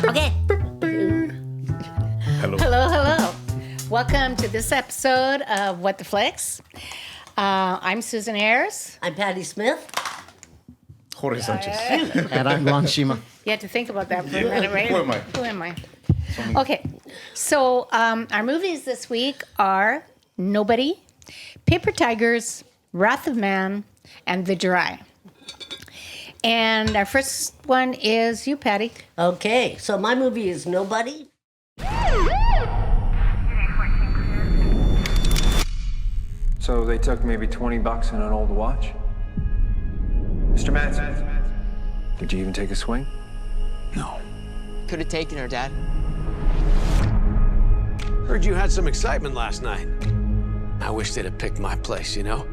Okay. Hello. Hello. Welcome to this episode of What the Flicks. I'm Susan Ayers. I'm Patty Smith. Jorge Sanchez. And I'm Lon Shima. You had to think about that for a minute, right? Who am I? Okay, so our movies this week are Nobody, Paper Tigers, Wrath of Man, and The Dry. And our first one is you, Patty. Okay, so my movie is Nobody. So they took maybe $20 and an old watch? Mr. Matson, did you even take a swing? No. Could have taken her, Dad. Heard you had some excitement last night. I wish they'd have picked my place, you know?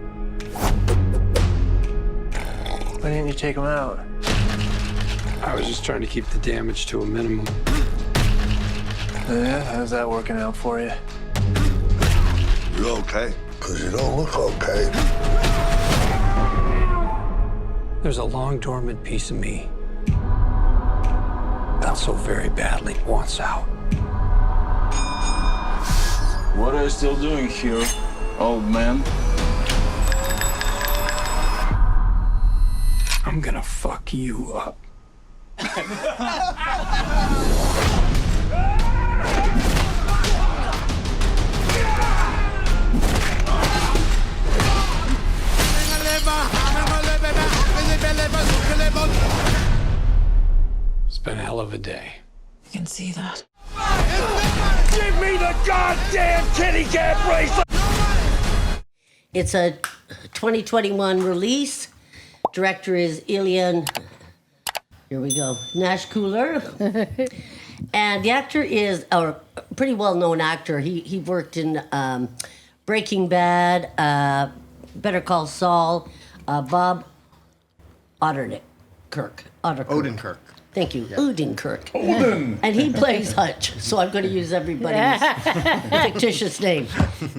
Why didn't you take him out? I was just trying to keep the damage to a minimum. Yeah, how's that working out for you? You okay? Because you don't look okay. There's a long dormant piece of me that so very badly wants out. What are you still doing here, old man? I'm gonna fuck you up. It's been a hell of a day. You can see that. Give me the goddamn kitty cat bracelet! It's a 2021 release. Director is Ilya, here we go, Naishuller. And the actor is a pretty well-known actor. He worked in Breaking Bad, Better Call Saul, Bob Odenkirk. Odenkirk. Thank you, Odenkirk. And he plays Hutch, so I'm going to use everybody's fictitious name.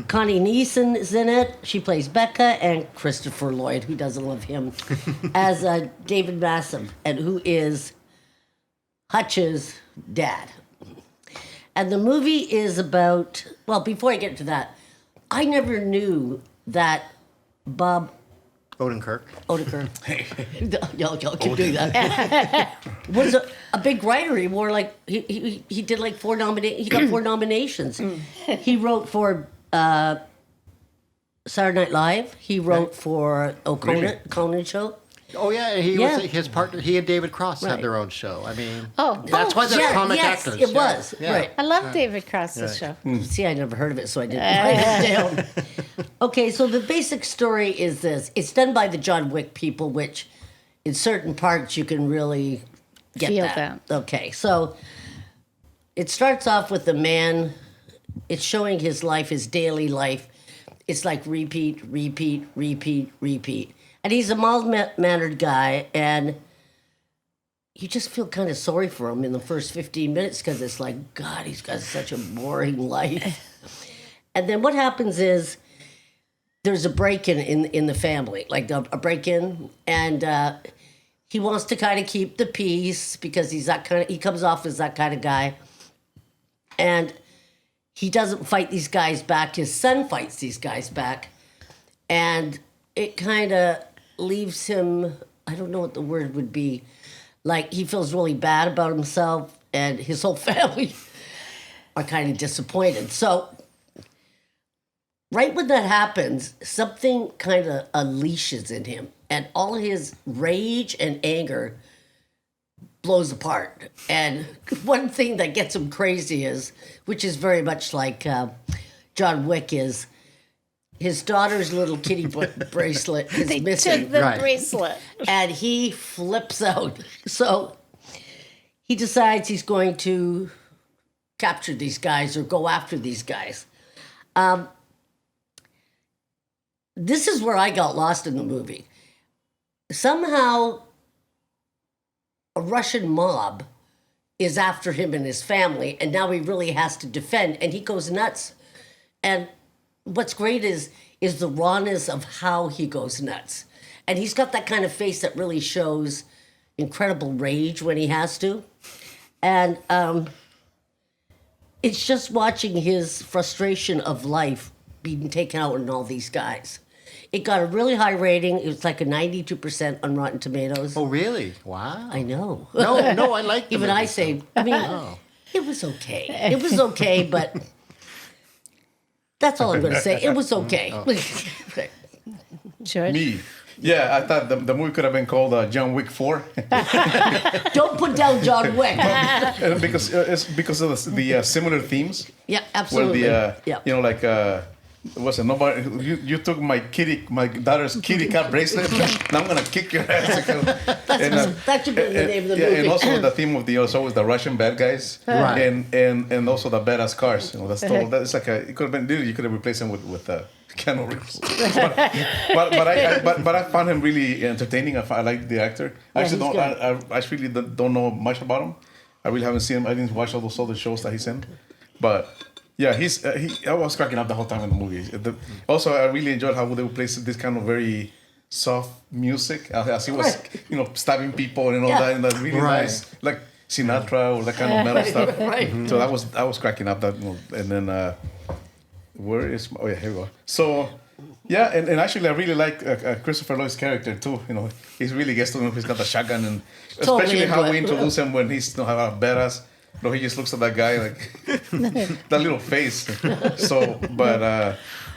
Connie Neeson is in it. She plays Becca, and Christopher Lloyd, who doesn't love him, as David Massam, and who is Hutch's dad. And the movie is about, well, before I get to that, I never knew that Bob Odenkirk. Y'all keep doing that. Was a big writer. He wore like he did like he got 4 nominations. He wrote for Saturday Night Live. He wrote for Conan show. Oh yeah, Yeah. was his partner. He and David Cross Right. had their own show. I mean, Oh. that's why they're comic yes, actors. it was Yeah. right. I love David Cross's show. See, I never heard of it, so I didn't write it down. Okay, so the basic story is this. It's done by the John Wick people, which in certain parts you can really get Feel that. Okay, so it starts off with the man. It's showing his life, his daily life. It's like repeat. And he's a mild-mannered guy, and you just feel kind of sorry for him in the first 15 minutes because it's like, God, he's got such a boring life. And then what happens is there's a break-in in the family, like a break-in, and he wants to kind of keep the peace because he comes off as that kind of guy. And he doesn't fight these guys back. His son fights these guys back. And it kind of leaves him, I don't know what the word would be, like he feels really bad about himself, and his whole family are kind of disappointed. So right when that happens, something kind of unleashes in him, and all his rage and anger blows apart. And one thing that gets him crazy is, which is very much like John Wick, is his daughter's little kitty bracelet is They missing. took the Right. bracelet. And he flips out. So he decides he's going to capture these guys or go after these guys. This is where I got lost in the movie. Somehow a Russian mob is after him and his family, and now he really has to defend, and he goes nuts. And what's great is the rawness of how he goes nuts. And he's got that kind of face that really shows incredible rage when he has to. And it's just watching his frustration of life being taken out on all these guys. It got a really high rating. It was like a 92% on Rotten Tomatoes. Oh, really? Wow. I know. No, I like the Even movie. I say, I mean, it was okay. It was okay, but that's all I'm going to say. It was okay. George? Me. Yeah, I thought the movie could have been called John Wick 4. Don't put down John Wick. because it's because of the similar themes. Yeah, Where absolutely. the Yeah. you know, like what's it? Nobody. You took my daughter's kitty cat bracelet. Now I'm gonna kick your ass. That should be the name of the yeah, movie. and also the theme of the always the Russian bad guys, Right. and also the badass cars. You know, that's like it could have been. You could have replaced him with Keanu Reeves. but I found him really entertaining. I like the actor. I actually he's don't. I really don't know much about him. I really haven't seen him. I didn't watch all those other shows that he's in, but. Yeah, I was cracking up the whole time in the movie. Also, I really enjoyed how they would play this kind of very soft music as he was, stabbing people and all that, and that really nice, like Sinatra or that kind of metal stuff. Right. So I was cracking up that, and then where is? Oh yeah, here we go. So yeah, and actually I really like Christopher Lloyd's character too. He really gets to know he's got the shotgun, and especially how we introduce him when he's how badass. No, he just looks at that guy like that little face. So, but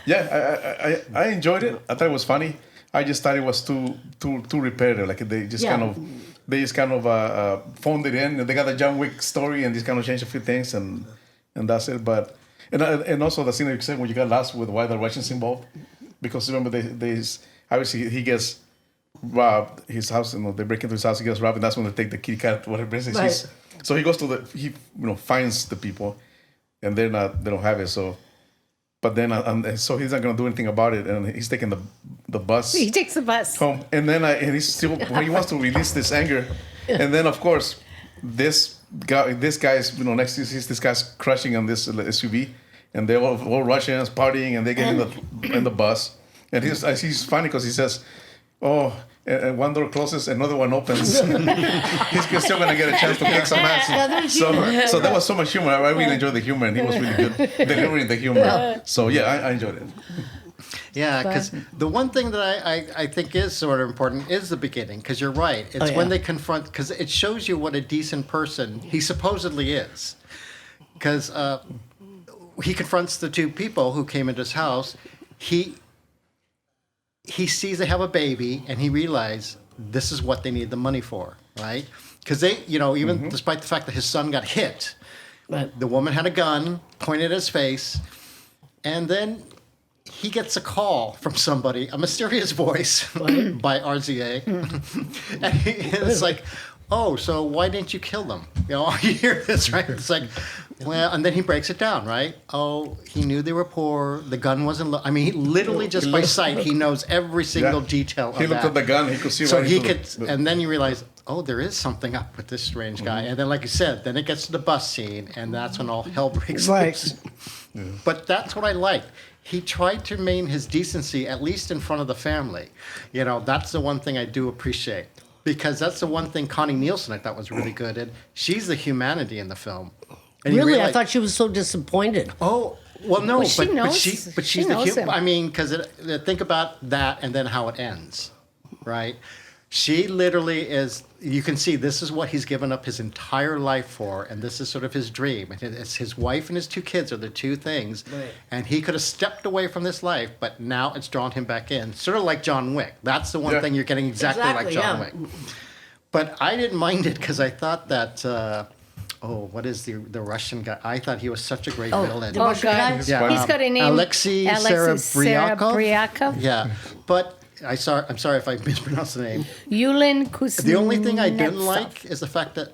I enjoyed it. I thought it was funny. I just thought it was too repetitive. Like they just kind of phoned it in. They got the John Wick story and just kind of changed a few things and that's it. But and also the scene that you said when you got lost with why the Russians involved, because remember they obviously he gets robbed his house. They break into his house. He gets robbed, and that's when they take the kitty cat, whatever it is. Right. So he goes to he finds the people, and they don't have it. So, but then so he's not gonna do anything about it, and he's taking the bus. He takes the bus home, and then and he's still he wants to release this anger, and then of course this guy's next to this guy's crushing on this SUV, and they're all Russians partying, and they get in the bus, and he's funny because he says, "Oh." And one door closes, another one opens. He's still gonna get a chance to kick some ass. So that was so much humor. I really enjoyed the humor, and he was really good delivering the humor. So yeah, I enjoyed it. Yeah, because the one thing that I think is sort of important is the beginning, because you're right. It's when they confront, because it shows you what a decent person he supposedly is. Because he confronts the two people who came into his house. He sees they have a baby, and he realizes this is what they need the money for, right? Because they, even despite the fact that his son got hit, the woman had a gun pointed at his face, and then he gets a call from somebody, a mysterious voice by RZA, and it's like, oh, so why didn't you kill them? You hear this, right? It's like, well, and then he breaks it down, right? Oh, he knew they were poor. The gun wasn't. He literally just by sight, he knows every single detail of that. He looked at the gun. He could see. So he could, and then you realize, oh, there is something up with this strange guy. And then, like you said, then it gets to the bus scene, and that's when all hell breaks loose. But that's what I liked. He tried to maintain his decency, at least in front of the family. That's the one thing I do appreciate. Because that's the one thing Connie Nielsen I thought was really good at. She's the humanity in the film. And really? I thought she was so disappointed. Oh, well, no. Well, but she's the human. I mean, because think about that and then how it ends, right? She literally is, you can see this is what he's given up his entire life for, and this is sort of his dream. And it's his wife and his two kids are the two things. Right. And he could have stepped away from this life, but now it's drawn him back in. Sort of like John Wick. That's the one thing you're getting exactly like John Wick. But I didn't mind it because I thought that, what is the Russian guy? I thought he was such a great villain. The Russian guy? Yeah. He's got a name. Alexei Serebryakov. Yeah. But I'm sorry if I mispronounced the name. Yulin Kuznetsov. The only thing I didn't like is the fact that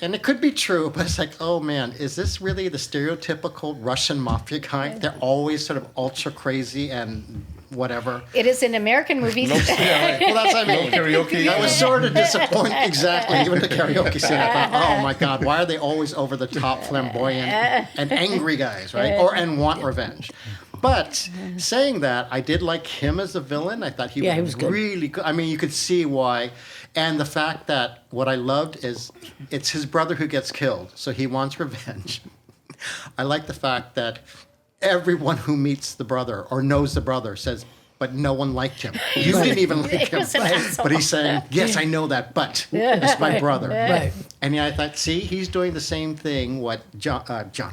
and it could be true, but it's like, oh man, is this really the stereotypical Russian mafia guy? They're always sort of ultra crazy and whatever. It is in American movies. Well, that's what I mean. Karaoke. I was sort of disappointed. Exactly. Even the karaoke scene, I thought, oh my God, why are they always over the top, flamboyant, and angry guys, right? And want revenge. But saying that, I did like him as a villain. I thought he was good. really good. I mean, you could see why. And the fact that what I loved is it's his brother who gets killed, so he wants revenge. I like the fact that everyone who meets the brother or knows the brother says, but no one liked him. You didn't even like him. But he's saying, yes, I know that, but it's my brother. Right. And yeah, I thought, see, he's doing the same thing what John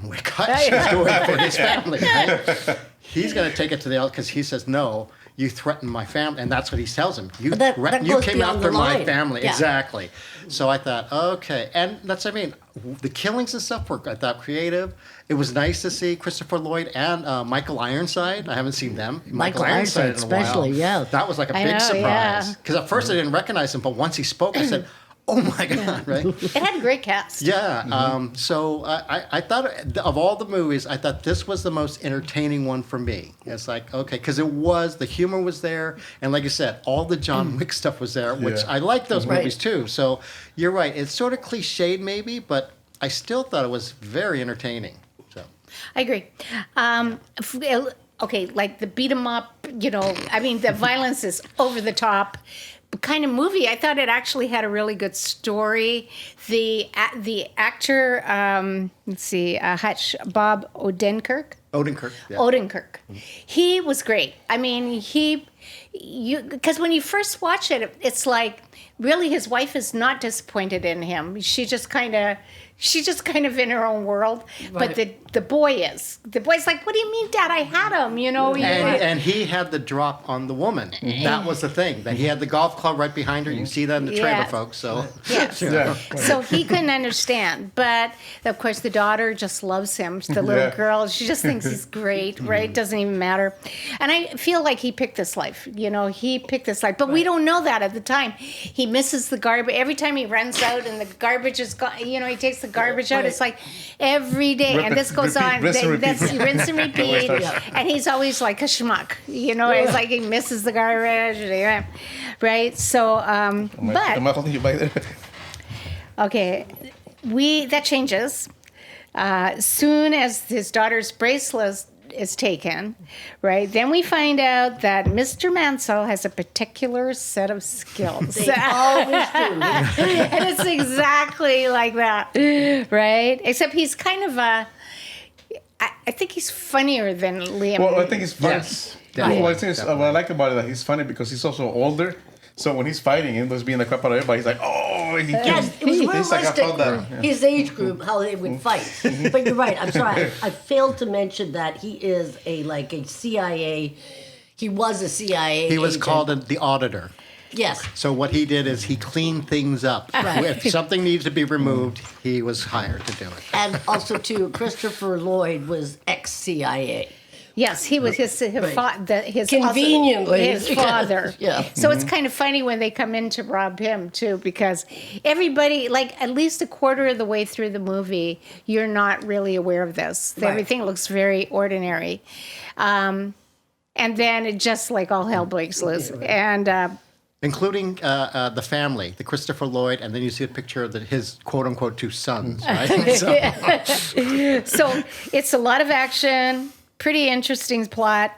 Wick Hutch is doing for his family. Right? He's going to take it to the end because he says, no, you threatened my family. And that's what he tells him. You that goes came beyond after the my line. family. Yeah. Exactly. So I thought, okay. And that's, I mean, the killings and stuff were, I thought, creative. It was nice to see Christopher Lloyd and Michael Ironside. I haven't seen them. Michael Ironside in a while. especially, yeah. That was like a I big know, surprise. Because at first I didn't recognize him, but once he spoke, I said, oh my God, right? It had a great cast. Yeah. So I thought of all the movies, I thought this was the most entertaining one for me. It's like, okay, because the humor was there. And like you said, all the John Wick stuff was there, which Yeah. I like those Right. movies too. So you're right. It's sort of cliched maybe, but I still thought it was very entertaining. So I agree. Okay, like the beat 'em up, I mean, the violence is over the top kind of movie. I thought it actually had a really good story. The actor, let's see, Hutch, Bob Odenkirk. Yeah. Odenkirk. He was great. I mean, because when you first watch it, it's like really his wife is not disappointed in him. She's just kind of in her own world. But the boy is. The boy's like, what do you mean, Dad? I had him, And he had the drop on the woman. That was the thing. That he had the golf club right behind her. You can see that in the trailer, Yeah. folks. So Yes. Yeah. So he couldn't understand. But of course, the daughter just loves him. The little Yeah. girl, she just thinks he's great, right? Doesn't even matter. And I feel like he picked this life. He picked this life. But we don't know that at the time. He misses the garbage. Every time he runs out and the garbage is gone, he takes the garbage out. It's like every day. And this goes on. Rinse and repeat. That's rinse and repeat. Yeah. And he's always like a schmuck. It's like he misses the garbage. Yeah. Right? So, Am I holding you back there? okay, that changes. Soon as his daughter's bracelet is taken, right? Then we find out that Mr. Mansell has a particular set of skills. They always do. And it's exactly like that, right? Except he's kind of I think he's funnier than Liam. Well, I think it's funny. Yes. Well, I think what I like about it that he's funny because he's also older. So when he's fighting him, there's being a crap out of everybody. He's like, oh, he Yes, it was he's like, I realistic felt for that. Yeah. his age group, how they would fight. But you're right, I'm sorry. I failed to mention that he is a CIA, he was a CIA he was agent. called the auditor. Yes. So what he did is he cleaned things up. Right. If something needs to be removed, he was hired to do it. And also, too, Christopher Lloyd was ex-CIA. Yes, he was his Conveniently. his father. Yeah. So it's kind of funny when they come in to rob him too, because everybody, like at least a quarter of the way through the movie, you're not really aware of this. Right. Everything looks very ordinary, and then it just like all hell breaks loose. And Including the family, the Christopher Lloyd, and then you see a picture of his quote-unquote two sons, right? so it's a lot of action. Pretty interesting plot,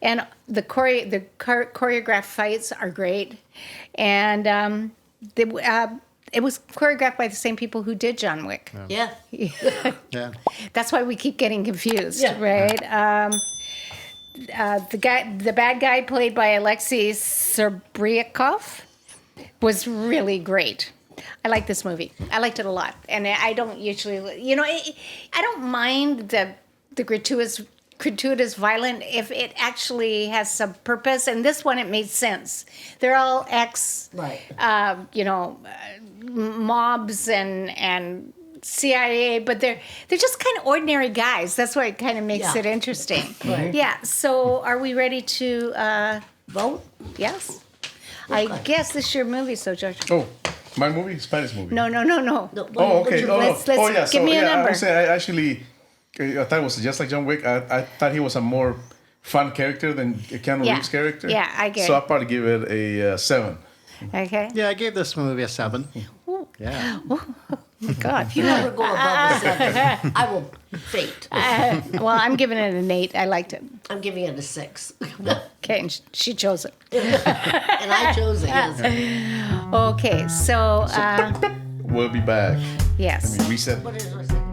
and the choreographed fights are great, and it was choreographed by the same people who did John Wick. Yeah. Yeah. That's why we keep getting confused, Yeah. right? The bad guy played by Alexei Serbriakov was really great. I like this movie. I liked it a lot, and I don't usually, I don't mind the gratuitous violent if it actually has some purpose. And this one, it made sense. They're all Right. mobs and CIA, but they're just kind of ordinary guys. That's why it kind of makes Yeah. it interesting. Right. Yeah. So, are we ready to Vote? Yes. I guess this is your movie, so George. Oh, my movie? Spanish movie. No. No, Oh, okay. let's give me a number. I would say I actually, I thought it was just like John Wick. I thought he was a more fun character than Keanu Yeah. Reeves' character. Yeah, I get So it. I'll probably give it a 7. Okay. Yeah, I gave this movie a 7. Yeah. God. You never go above a 7. I will faint. Well, I'm giving it an 8. I liked it. I'm giving it a 6. Okay, and she chose it. And I chose it, yes. Okay, so We'll be back. yes. Let me reset. What is our second?